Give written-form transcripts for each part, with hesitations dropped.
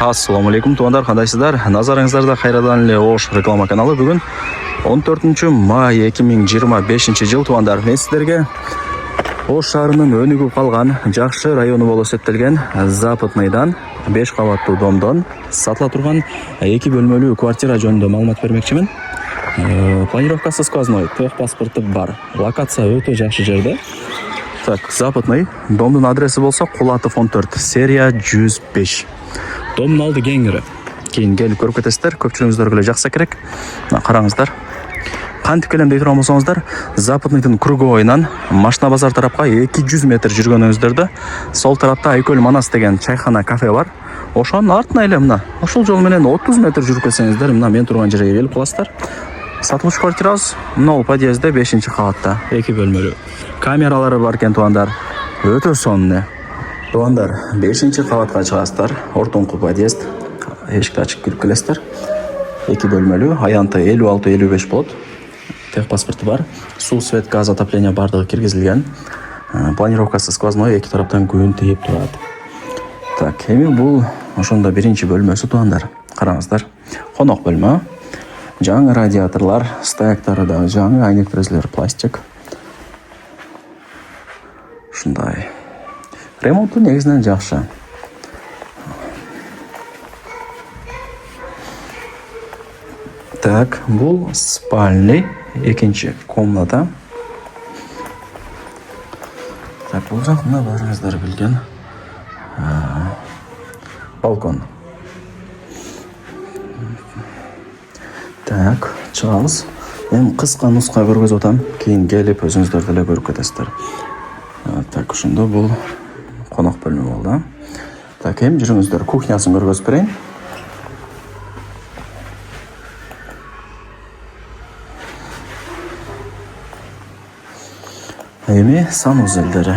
Assalomu alaykum tuanдар, qandaysizlar? Nazaringizda qayradan ele Osh reklama kanali. Bugun 14-may 2025-yil tuanдар. Men sizlarga Osh shahrining önügü qalgan жақсы rayoni bo'lib hisoblangan Zapotnaydan 5 qavatli domdan satila turgan 2 bölmeli kvartira жөнүндө маалымат бермекчимин. Планировкасы сквозной, техпаспорты бар. Локация өтө жакшы жерде. Так, Западный. Домдун адреси болсо Кулатов 14, серия 105. Домдун алды кеңири. Кейін келип көрүп кетесиздер. Көпчүлүгүңүздөргө жакса керек. Караңыздар. Кантип келем дей турган болсоңуздар, Западныйдын круговойунан машина базар тарапка 200 метр жүргөнүңүздөрдө сол тарапта Айкөл Манас деген чайхана кафе бар. Ошонун артына эле мына ошол жол менен 30 метр жүрүп кетсеңиздер, мына мен турган жерге келип каласыздар. Сатылыш квартирабыз мына подъездде 5-кабатта 2 бөлмөлүү. Камералары бар экен туандар. Өтө сонун. Туандар 5-кабатка чыгасыздар. Ортоңку подъезд. Эшикти ачып кирип келесиздер. 2 бөлмөлүү, аянты 56-55 болот. Техпаспорты бар. Суу, свет, газ, отопление бардыгы киргизилген. Планировкасы сквозной, эки тараптан күн тийип турат. Так, эми бул ошондо биринчи бөлмөсү туандар. Караңыздар. Конок бөлмө. Жаңы радиаторлар, стояктары да жаңы, айнек терезелер пластик. Ушундай. Ремонту негизинен жакшы. Так, бул спальный, экинчи комната. Так, бул жак мына баарыңыздар билген балкон. Так, чыгабыз. Мен кыска нуска көргөзүп атам, кийин келип өзүңүздөр деле көрүп кетесиздер. Так, ошондо бул конок бөлмө болду. Так, эми жүрүңүздөр, кухнясын көргөзүп берейин. Эми санузелдери.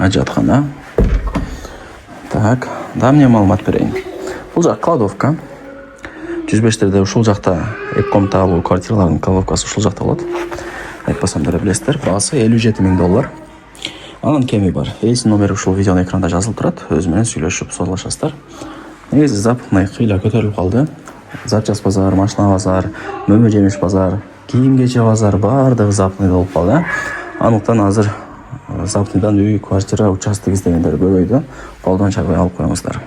Ажаткана. Так, да эмне маалымат берейин. Бул жак кладовка. 105-терде ушул жакта эки комнаталуу квартиралардын кладовкасы ушул жакта болот. Айтпасам деле билесиздер, баасы $57,000. Анын кеми бар. Рейс номери ушул видеонун экранда жазылып турат. Өз менен сүйлөшүп соолашасыздар. Негизи Западный кыйла көтөрүлүп калды. Запчас базар, машина базар, мөмө жемиш базар, кийим кече базар баардыгы Западныйда болуп калды. Анықтан азыр Западныйдан үй, квартира, участок издегендер көбөйдү. Колдон чабай алып коюңуздар.